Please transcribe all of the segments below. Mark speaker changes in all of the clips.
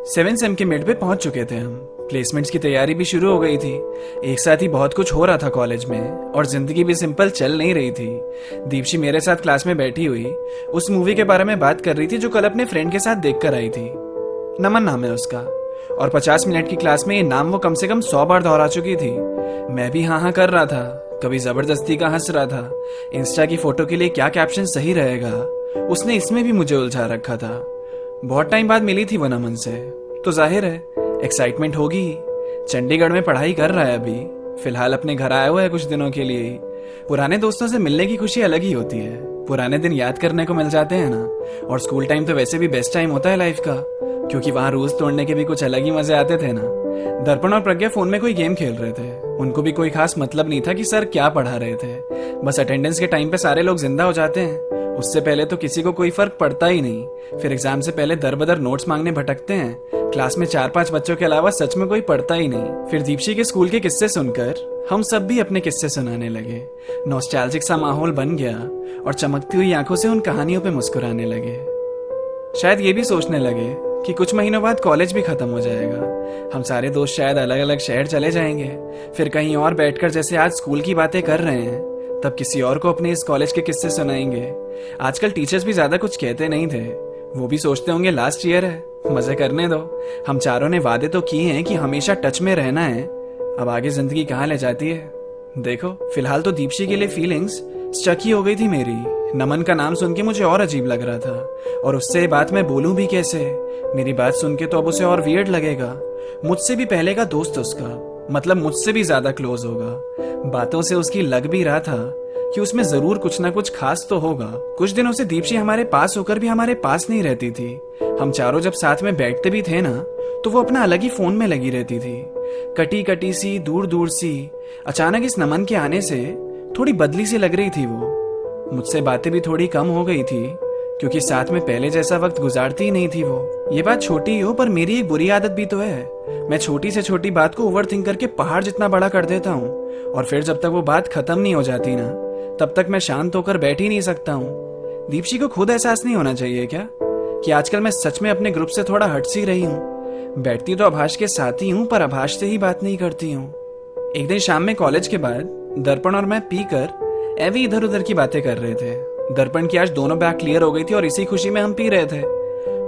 Speaker 1: 7 same के mid पे पहुंच चुके थे हम। प्लेसमेंट्स की तैयारी भी शुरू हो गई थी। एक साथ ही बहुत कुछ हो रहा था कॉलेज में और जिंदगी भी सिंपल चल नहीं रही थी। दीप्शी मेरे साथ क्लास में बैठी हुई उस मूवी के बारे में बात कर रही थी जो कल अपने फ्रेंड के साथ देख कर आई थी। नमन नाम है उसका और 50 मिनट की क्लास में ये नाम वो कम से कम 100 बार दोहरा चुकी थी। मैं भी हाँ हाँ कर रहा था, कभी जबरदस्ती का हंस रहा था। इंस्टा की फोटो के लिए क्या कैप्शन सही रहेगा, उसने इसमें भी मुझे उलझा रखा था। बहुत टाइम बाद मिली थी वो नमन से, तो जाहिर है एक्साइटमेंट होगी ही। चंडीगढ़ में पढ़ाई कर रहा है अभी, फिलहाल अपने घर आया हुआ है कुछ दिनों के लिए ही। पुराने दोस्तों से मिलने की खुशी अलग ही होती है, पुराने दिन याद करने को मिल जाते हैं ना। और स्कूल टाइम तो वैसे भी बेस्ट टाइम होता है लाइफ का, क्योंकि वहाँ रूल्स तोड़ने के भी कुछ अलग ही मजे आते थे ना। दर्पण और प्रज्ञा फोन में कोई गेम खेल रहे थे। उनको भी कोई खास मतलब नहीं था कि सर क्या पढ़ा रहे थे, बस अटेंडेंस के टाइम पे सारे लोग जिंदा हो जाते हैं, उससे पहले तो किसी को कोई फर्क पड़ता ही नहीं। फिर एग्जाम से पहले दर बदर नोट्स मांगने भटकते हैं। क्लास में 4-5 बच्चों के अलावा सच में कोई पढ़ता ही नहीं। फिर दीप्शी के स्कूल के किस्से सुनकर हम सब भी अपने किस्से सुनाने लगे। नॉस्टैल्जिक सा माहौल बन गया और चमकती हुई आंखों से उन कहानियों पे मुस्कुराने लगे। शायद ये भी सोचने लगे कि कुछ महीनों बाद कॉलेज भी खत्म हो जाएगा, हम सारे दोस्त शायद अलग अलग शहर चले जाएंगे, फिर कहीं और बैठकर जैसे आज स्कूल की बातें कर रहे हैं तब किसी और को अपने इस कॉलेज के किस्से सुनाएंगे। आजकल टीचर्स भी ज्यादा कुछ कहते नहीं थे, वो भी सोचते होंगे लास्ट ईयर है, मजे करने दो। हम चारों ने वादे तो किए हैं कि हमेशा टच में रहना है, अब आगे जिंदगी कहाँ ले जाती है देखो। फिलहाल तो दीप्शी के लिए फीलिंग्स स्टक ही हो गई थी मेरी। नमन का नाम सुन के मुझे और अजीब लग रहा था, और उससे ये बात मैं बोलूं भी कैसे। मेरी बात सुन के तो अब उसे और वियर्ड लगेगा। मुझसे भी पहले का दोस्त उसका, मतलब मुझसे भी ज्यादा क्लोज होगा। बातों से उसकी लग भी रहा था कि उसमें जरूर कुछ ना कुछ खास तो होगा। कुछ दिनों से दीप्शी हमारे पास होकर भी हमारे पास नहीं रहती थी। हम चारों जब साथ में बैठते भी थे ना तो वो अपना अलग ही फोन में लगी रहती थी, कटी कटी सी, दूर दूर सी। अचानक इस नमन के आने से थोड़ी बदली सी लग रही थी वो। मुझसे बातें भी थोड़ी कम हो गई थी, क्योंकि साथ में पहले जैसा वक्त गुजारती ही नहीं थी वो। ये बात छोटी हो पर मेरी एक बुरी आदत भी तो है, मैं छोटी से छोटी बात को ओवर थिंक करके पहाड़ जितना बड़ा कर देता हूँ, और फिर जब तक वो बात खत्म नहीं हो जाती ना तब तक मैं शांत होकर बैठ ही नहीं सकता हूँ। दीप्शी को खुद एहसास नहीं होना चाहिए क्या कि आजकल मैं सच में अपने ग्रुप से थोड़ा हट सी रही हूँ। बैठती तो आभाष के साथ ही हूँ पर आभाष से ही बात नहीं करती हूँ। एक दिन शाम में कॉलेज के बाद दर्पण और मैं पीकर एवी इधर उधर की बातें कर रहे थे। दर्पण की आज दोनों बैग क्लियर हो गई थी और इसी खुशी में हम पी रहे थे।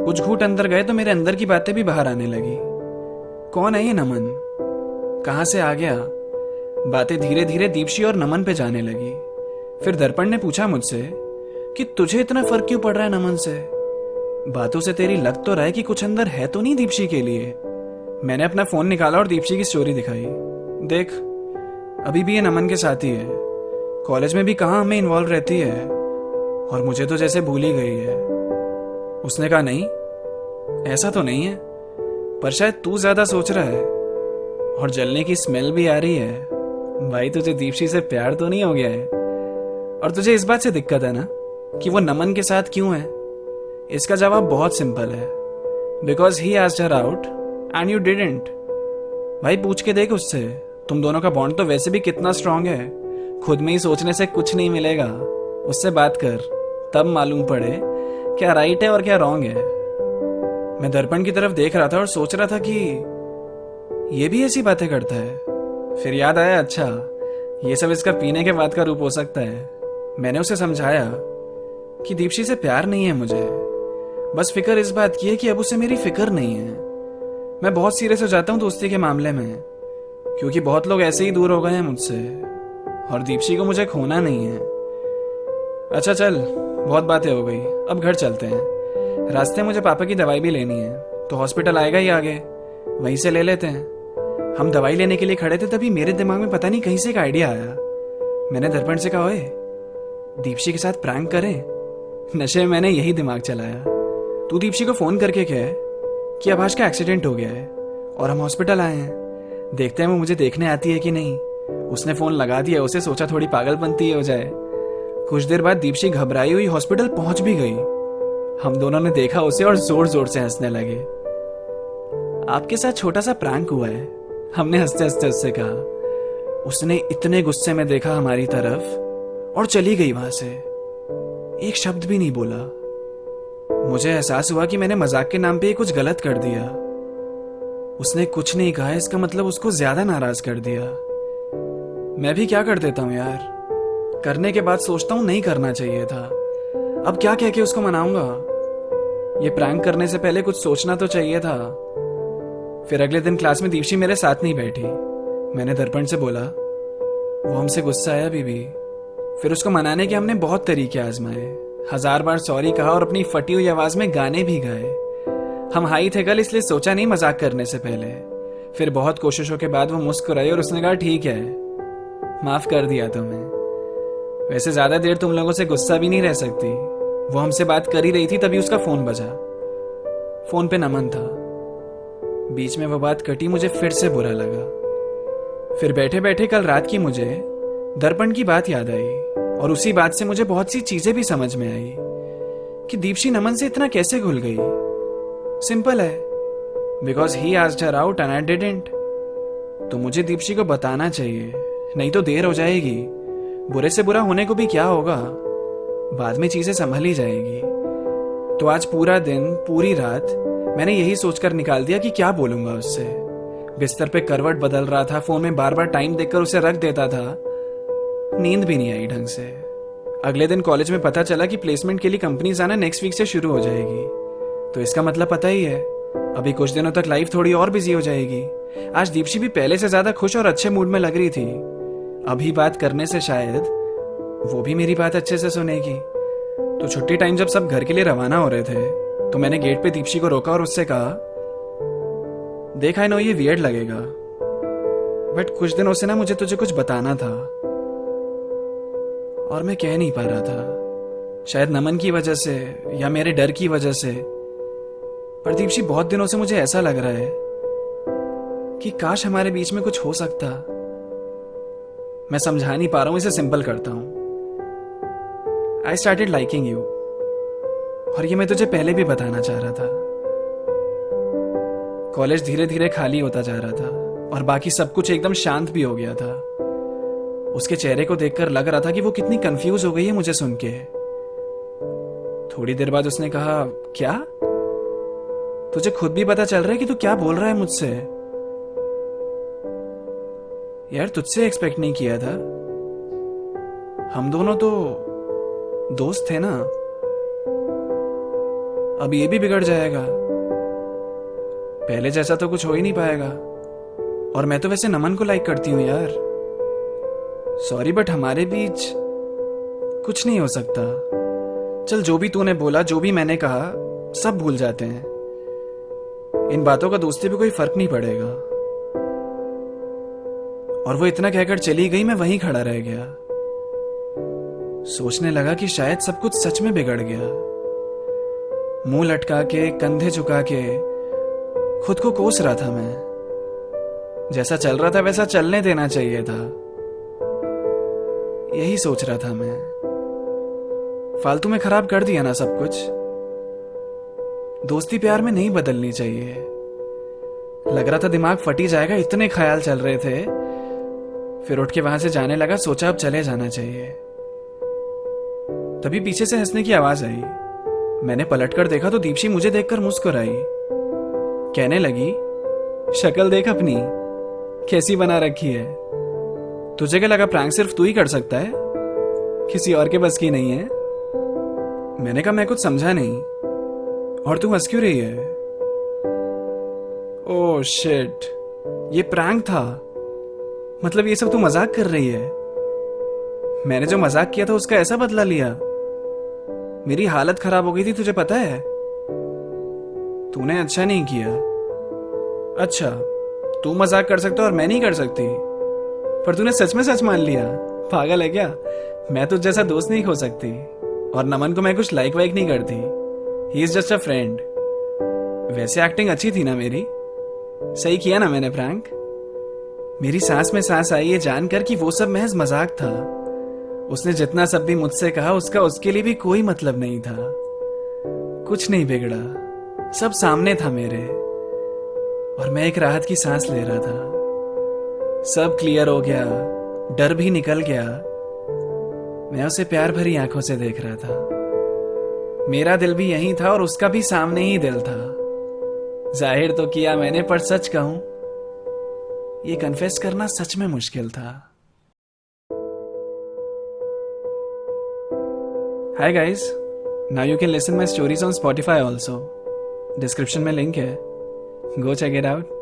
Speaker 1: कुछ घूंट अंदर गए तो मेरे अंदर की बातें भी बाहर आने लगी। कौन है ये नमन, कहां से आ गया? बातें धीरे धीरे दीप्शी और नमन पे जाने लगी। फिर दर्पण ने पूछा मुझसे कि तुझे इतना फर्क क्यों पड़ रहा है नमन से? बातों से तेरी लग तो रहा है कि कुछ अंदर है तो नहीं दीप्शी के लिए। मैंने अपना फोन निकाला और दीप्शी की स्टोरी दिखाई। देख, अभी भी ये नमन के साथ ही है, कॉलेज में भी कहाँ हमें इन्वॉल्व रहती है, और मुझे तो जैसे भूल ही गई है। उसने कहा नहीं, ऐसा तो नहीं है, पर शायद तू ज्यादा सोच रहा है, और जलने की स्मेल भी आ रही है। भाई तुझे दीप्शी से प्यार तो नहीं हो गया है? और तुझे इस बात से दिक्कत है ना कि वो नमन के साथ क्यों है? इसका जवाब बहुत सिंपल है, because he asked her out and you didn't. भाई पूछ के देख उससे, तुम दोनों का बॉन्ड तो वैसे भी कितना स्ट्रांग है, खुद में ही सोचने से कुछ नहीं मिलेगा। उससे बात कर, तब मालूम पड़े क्या राइट है और क्या रॉन्ग है। मैं दर्पण की तरफ देख रहा था और सोच रहा था कि ये भी ऐसी बातें करता है। फिर याद आया, अच्छा ये सब इसका पीने के बाद का रूप हो सकता है। मैंने उसे समझाया कि दीप्शी से प्यार नहीं है मुझे, बस फिक्र इस बात की है कि अब उसे मेरी फिक्र नहीं है। मैं बहुत सीरियस हो जाता हूँ दोस्ती के मामले में, क्योंकि बहुत लोग ऐसे ही दूर हो गए हैं मुझसे, और दीप्शी को मुझे खोना नहीं है। अच्छा चल, बहुत बातें हो गई, अब घर चलते हैं। रास्ते मुझे पापा की दवाई भी लेनी है, तो हॉस्पिटल आएगा ही आगे, वहीं से ले लेते हैं। हम दवाई लेने के लिए खड़े थे तभी मेरे दिमाग में पता नहीं कहीं से एक आइडिया आया। मैंने दर्पण से कहा, ओए दीप्शी के साथ प्रैंक करें। नशे में मैंने यही दिमाग चलाया। तू दीप्शी को फोन करके कह कि आभाष का एक्सीडेंट हो गया है और हम हॉस्पिटल आए हैं, देखते हैं वो मुझे देखने आती है कि नहीं। उसने फोन लगा दिया, उसे सोचा थोड़ी पागलपंती हो जाए। कुछ देर बाद दीप्शी घबराई हुई हॉस्पिटल पहुंच भी गई। हम दोनों ने देखा उसे और जोर जोर से हंसने लगे। आपके साथ छोटा सा प्रैंक हुआ है, हमने हंसते हंसते उससे कहा। उसने इतने गुस्से में देखा हमारी तरफ और चली गई वहां से, एक शब्द भी नहीं बोला। मुझे एहसास हुआ कि मैंने मजाक के नाम पे कुछ गलत कर दिया। उसने कुछ नहीं कहा, इसका मतलब उसको ज्यादा नाराज कर दिया। मैं भी क्या कर देता हूँ यार, करने के बाद सोचता हूँ नहीं करना चाहिए था। अब क्या कह के उसको मनाऊंगा? ये प्रैंक करने से पहले कुछ सोचना तो चाहिए था। फिर अगले दिन क्लास में दीप्ति मेरे साथ नहीं बैठी। मैंने दर्पण से बोला, वो हमसे गुस्सा आया बीबी। फिर उसको मनाने के हमने बहुत तरीके आजमाए, 1000 बार सॉरी कहा और अपनी फटी हुई आवाज में गाने भी गाए। हम हाई थे कल, इसलिए सोचा नहीं मजाक करने से पहले। फिर बहुत कोशिशों के बाद वो मुस्कुराई और उसने कहा ठीक है, माफ कर दिया तुम्हें। वैसे ज्यादा देर तुम लोगों से गुस्सा भी नहीं रह सकती। वो हमसे बात कर ही रही थी, तभी उसका फोन बजा। फोन पे नमन था। बीच में वो बात कटी, मुझे फिर से बुरा लगा। फिर बैठे बैठे कल रात की मुझे दर्पण की बात याद आई, और उसी बात से मुझे बहुत सी चीजें भी समझ में आई कि दीप्ति नमन से इतना कैसे घुल गई। सिंपल है, because he asked her out and I didn't. तो मुझे दीप्ति को बताना चाहिए, नहीं तो देर हो जाएगी। बुरे से बुरा होने को भी क्या होगा, बाद में चीजें संभल ही जाएगी। तो आज पूरा दिन पूरी रात मैंने यही सोचकर निकाल दिया कि क्या बोलूंगा उससे। बिस्तर पे करवट बदल रहा था, फोन में बार बार टाइम देखकर उसे रख देता था। नींद भी नहीं आई ढंग से। अगले दिन कॉलेज में पता चला कि प्लेसमेंट के लिए कंपनीज आना नेक्स्ट वीक से शुरू हो जाएगी। तो इसका मतलब पता ही है, अभी कुछ दिनों तक लाइफ थोड़ी और बिजी हो जाएगी। आज दीप्ति भी पहले से ज्यादा खुश और अच्छे मूड में लग रही थी। अभी बात करने से शायद वो भी मेरी बात अच्छे से सुनेगी। तो छुट्टी टाइम जब सब घर के लिए रवाना हो रहे थे, तो मैंने गेट पे दीप्ति को रोका और उससे कहा, देख आई नो ये वियर्ड लगेगा, बट कुछ दिनों से ना मुझे तुझे कुछ बताना था और मैं कह नहीं पा रहा था। शायद नमन की वजह से या मेरे डर की वजह से, पर दीप्ति बहुत दिनों से मुझे ऐसा लग रहा है कि काश हमारे बीच में कुछ हो सकता। मैं समझा नहीं पा रहा हूं, इसे सिंपल करता हूं। आई स्टार्टेड लाइकिंग यू, और ये मैं तुझे पहले भी बताना चाह रहा था। कॉलेज धीरे धीरे खाली होता जा रहा था और बाकी सब कुछ एकदम शांत भी हो गया था। उसके चेहरे को देखकर लग रहा था कि वो कितनी कंफ्यूज हो गई है मुझे सुन के। थोड़ी देर बाद उसने कहा, क्या तुझे खुद भी पता चल रहा है कि तू क्या बोल रहा है मुझसे? यार तुझसे एक्सपेक्ट नहीं किया था। हम दोनों तो दोस्त थे ना। अब ये भी बिगड़ जाएगा। पहले जैसा तो कुछ हो ही नहीं पाएगा। और मैं तो वैसे नमन को लाइक करती हूं यार। सॉरी, बट हमारे बीच कुछ नहीं हो सकता। चल, जो भी तूने बोला, जो भी मैंने कहा, सब भूल जाते हैं। इन बातों का दोस्ती पे कोई फर्क नहीं पड़ेगा। और वो इतना कहकर चली गई, मैं वहीं खड़ा रह गया। सोचने लगा कि शायद सब कुछ सच में बिगड़ गया। मुंह लटका के, कंधे झुका के खुद को कोस रहा था मैं। जैसा चल रहा था वैसा चलने देना चाहिए था, यही सोच रहा था मैं। फालतू में खराब कर दिया ना सब कुछ। दोस्ती प्यार में नहीं बदलनी चाहिए। लग रहा था दिमाग फटी जाएगा, इतने ख्याल चल रहे थे। फिर उठ के वहां से जाने लगा, सोचा अब चले जाना चाहिए। तभी पीछे से हंसने की आवाज आई। मैंने पलटकर देखा तो दीप्ति मुझे देखकर मुस्कुराई। कहने लगी, शक्ल देख अपनी कैसी बना रखी है। तुझे क्या लगा प्रैंक सिर्फ तू ही कर सकता है, किसी और के बस की नहीं है? मैंने कहा, मैं कुछ समझा नहीं। और तू हंस क्यों रही है? ओह शिट, ये प्रैंक था। मतलब ये सब तू मजाक कर रही है? मैंने जो मजाक किया था उसका ऐसा बदला लिया? मेरी हालत खराब हो गई थी, तुझे पता है। तूने अच्छा नहीं किया। अच्छा, तू मजाक कर सकता और मैं नहीं कर सकती, पर तूने सच में सच मान लिया। पागल है क्या? मैं तुझ जैसा दोस्त नहीं खो सकती। और नमन को मैं कुछ लाइक वाइक नहीं करती। He is just a friend. वैसे एक्टिंग अच्छी थी ना मेरी? सही किया ना मैंने प्रैंक? मेरी सांस में सांस आई ये जानकर कि वो सब महज मजाक था। उसने जितना सब भी मुझसे कहा, उसका उसके लिए भी कोई मतलब नहीं था। कुछ नहीं बिगड़ा, सब सामने था मेरे, और मैं एक राहत की सांस ले रहा था। सब क्लियर हो गया, डर भी निकल गया। मैं उसे प्यार भरी आंखों से देख रहा था। मेरा दिल भी यहीं था और उसका भी सामने ही दिल था। जाहिर तो किया मैंने, पर सच कहूं ये कन्फेस करना सच में मुश्किल था। Hi guys, now you can listen my stories on Spotify also. Description में लिंक है, गो चेक इट आउट।